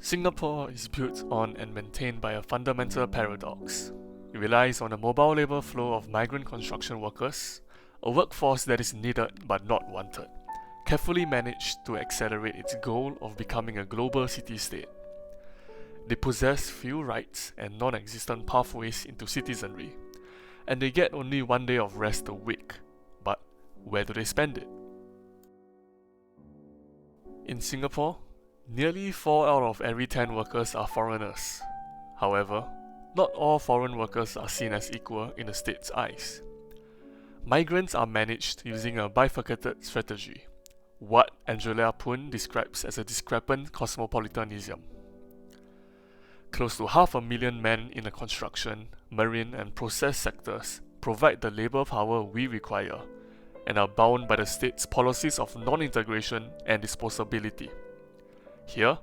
Singapore is built on and maintained by a fundamental paradox. It relies on a mobile labour flow of migrant construction workers, a workforce that is needed but not wanted, carefully managed to accelerate its goal of becoming a global city-state. They possess few rights and non-existent pathways into citizenry, and they get only 1 day of rest a week. But where do they spend it? In Singapore, nearly 4 out of every 10 workers are foreigners. However, not all foreign workers are seen as equal in the state's eyes. Migrants are managed using a bifurcated strategy, what Angela Poon describes as a discrepant cosmopolitanism. Close to 500,000 men in the construction, marine and process sectors provide the labour power we require and are bound by the state's policies of non-integration and disposability. Here,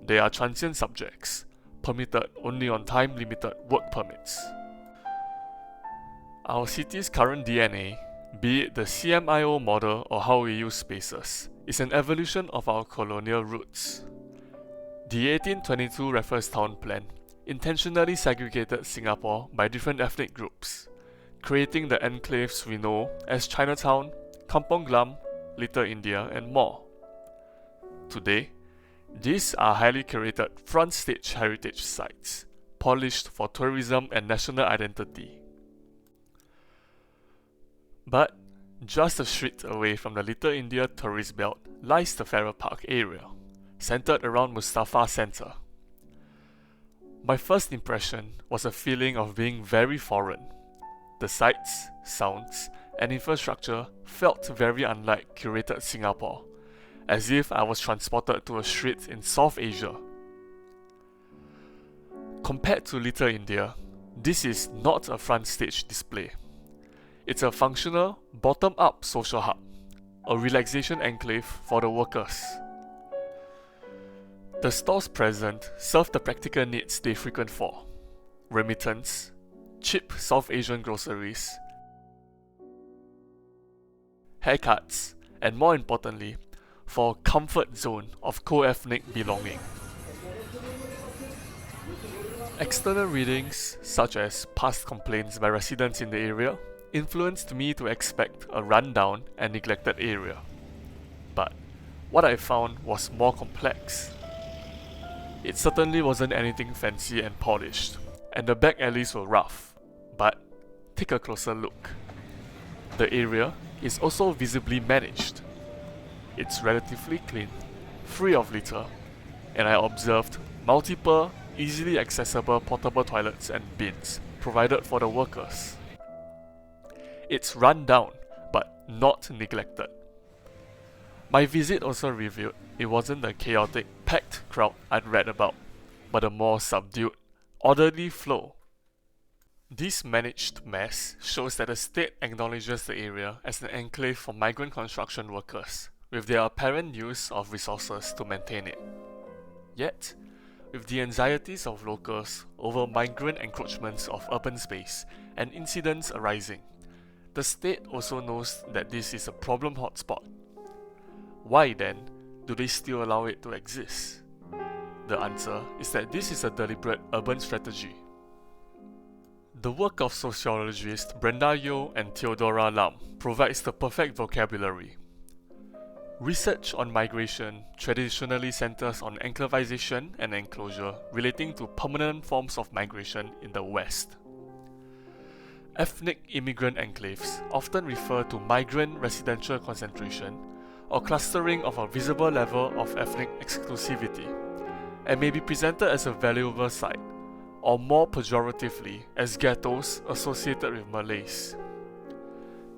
they are transient subjects, permitted only on time-limited work permits. Our city's current DNA, be it the CMIO model or how we use spaces, is an evolution of our colonial roots. The 1822 Raffles Town Plan intentionally segregated Singapore by different ethnic groups, creating the enclaves we know as Chinatown, Kampong Glam, Little India, and more. Today, these are highly curated front-stage heritage sites, polished for tourism and national identity. But just a street away from the Little India tourist belt lies the Farrer Park area, centered around Mustafa Centre. My first impression was a feeling of being very foreign. The sights, sounds, and infrastructure felt very unlike curated Singapore, as if I was transported to a street in South Asia. Compared to Little India, this is not a front stage display. It's a functional, bottom-up social hub, a relaxation enclave for the workers. The stores present serve the practical needs they frequent for: remittance, cheap South Asian groceries, haircuts, and more importantly, for a comfort zone of co-ethnic belonging. External readings, such as past complaints by residents in the area, influenced me to expect a rundown and neglected area. But what I found was more complex. It certainly wasn't anything fancy and polished, and the back alleys were rough. But take a closer look. The area is also visibly managed. It's relatively clean, free of litter, and I observed multiple, easily accessible portable toilets and bins provided for the workers. It's run down, but not neglected. My visit also revealed it wasn't the chaotic, packed crowd I'd read about, but a more subdued, orderly flow. This managed mess shows that the state acknowledges the area as an enclave for migrant construction workers, with their apparent use of resources to maintain it. Yet, with the anxieties of locals over migrant encroachments of urban space and incidents arising, the state also knows that this is a problem hotspot. Why then do they still allow it to exist? The answer is that this is a deliberate urban strategy. The work of sociologists Brenda Yeo and Theodora Lam provides the perfect vocabulary. Research on migration traditionally centers on enclavization and enclosure relating to permanent forms of migration in the West. Ethnic immigrant enclaves often refer to migrant residential concentration or clustering of a visible level of ethnic exclusivity, and may be presented as a valuable site, or more pejoratively as ghettos associated with Malays.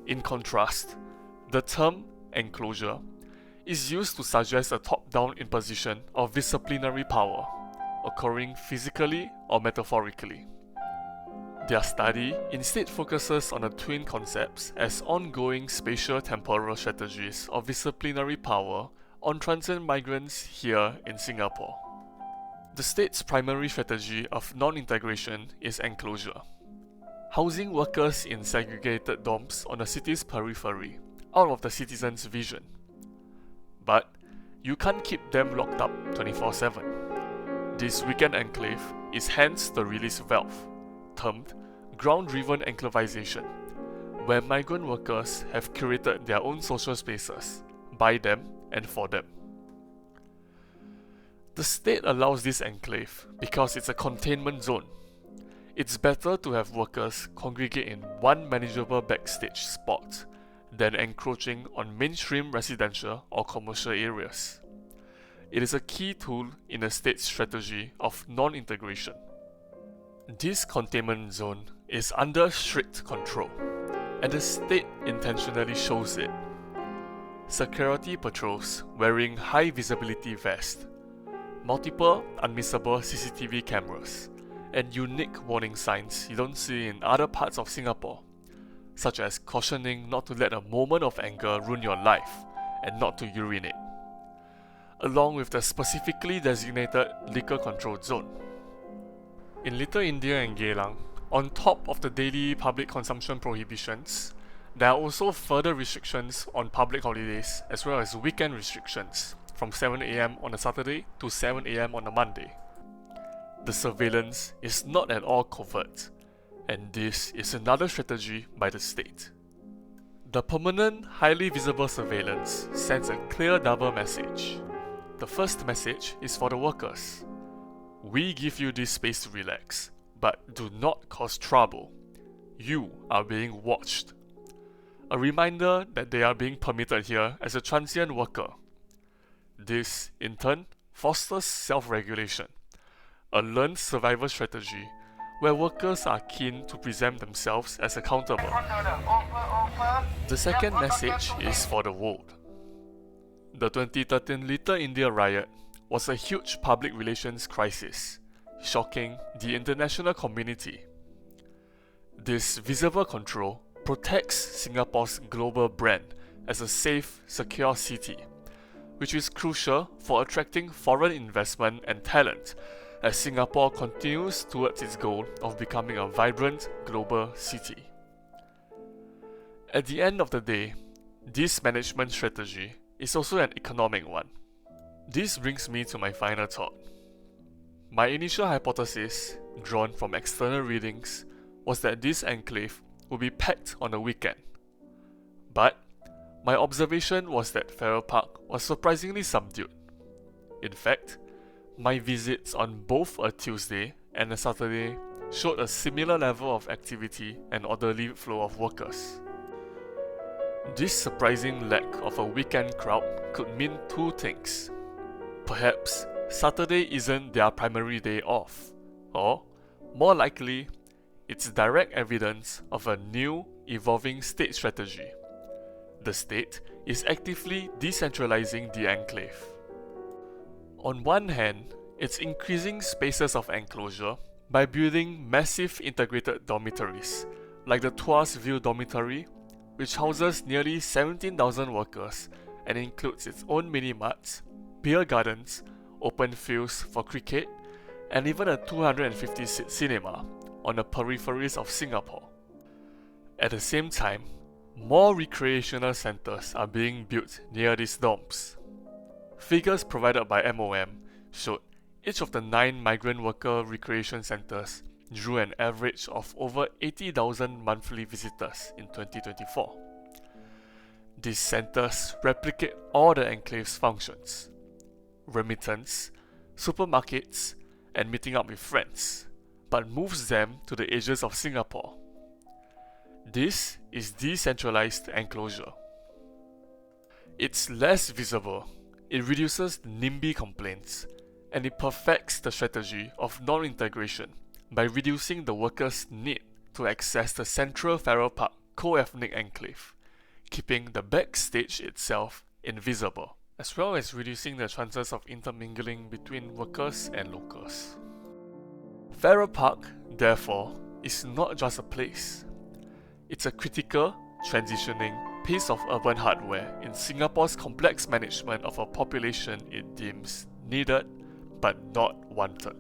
In contrast, the term enclosure is used to suggest a top-down imposition of disciplinary power, occurring physically or metaphorically. Their study instead focuses on the twin concepts as ongoing spatial-temporal strategies of disciplinary power on transient migrants here in Singapore. The state's primary strategy of non-integration is enclosure, housing workers in segregated dorms on the city's periphery, out of the citizens' vision. But you can't keep them locked up 24/7. This weekend enclave is hence the release valve, termed ground-driven enclavization, where migrant workers have curated their own social spaces, by them and for them. The state allows this enclave because it's a containment zone. It's better to have workers congregate in one manageable backstage spot than encroaching on mainstream residential or commercial areas. It is a key tool in the state's strategy of non-integration. This containment zone is under strict control, and the state intentionally shows it. Security patrols wearing high visibility vests, multiple unmissable CCTV cameras, and unique warning signs you don't see in other parts of Singapore, such as cautioning not to let a moment of anger ruin your life and not to urinate, along with the specifically designated liquor control zone. In Little India and Geylang, on top of the daily public consumption prohibitions, there are also further restrictions on public holidays as well as weekend restrictions from 7 AM on a Saturday to 7 AM on a Monday. The surveillance is not at all covert, and this is another strategy by the state. The permanent, highly visible surveillance sends a clear double message. The first message is for the workers. We give you this space to relax, but do not cause trouble. You are being watched. A reminder that they are being permitted here as a transient worker. This, in turn, fosters self-regulation, a learned survival strategy where workers are keen to present themselves as accountable. The second message is for the world. The 2013 Little India riot was a huge public relations crisis, shocking the international community. This visible control protects Singapore's global brand as a safe, secure city, which is crucial for attracting foreign investment and talent as Singapore continues towards its goal of becoming a vibrant global city. At the end of the day, this management strategy is also an economic one. This brings me to my final thought. My initial hypothesis, drawn from external readings, was that this enclave would be packed on a weekend. But my observation was that Farrer Park was surprisingly subdued. In fact, my visits on both a Tuesday and a Saturday showed a similar level of activity and orderly flow of workers. This surprising lack of a weekend crowd could mean two things. Perhaps Saturday isn't their primary day off, or, more likely, it's direct evidence of a new, evolving state strategy. The state is actively decentralizing the enclave. On one hand, it's increasing spaces of enclosure by building massive integrated dormitories, like the Tuas View Dormitory, which houses nearly 17,000 workers and includes its own mini-marts, beer gardens, open fields for cricket, and even a 250-seat cinema on the peripheries of Singapore. At the same time, more recreational centres are being built near these dorms. Figures provided by MOM showed each of the 9 migrant worker recreation centres drew an average of over 80,000 monthly visitors in 2024. These centres replicate all the enclave's functions: remittance, supermarkets, and meeting up with friends, but moves them to the edges of Singapore. This is decentralized enclosure. It's less visible, it reduces NIMBY complaints, and it perfects the strategy of non-integration by reducing the workers' need to access the central Farrer Park co-ethnic enclave, keeping the backstage itself invisible, as well as reducing the chances of intermingling between workers and locals. Farrer Park, therefore, is not just a place. It's a critical, transitioning piece of urban hardware in Singapore's complex management of a population it deems needed but not wanted.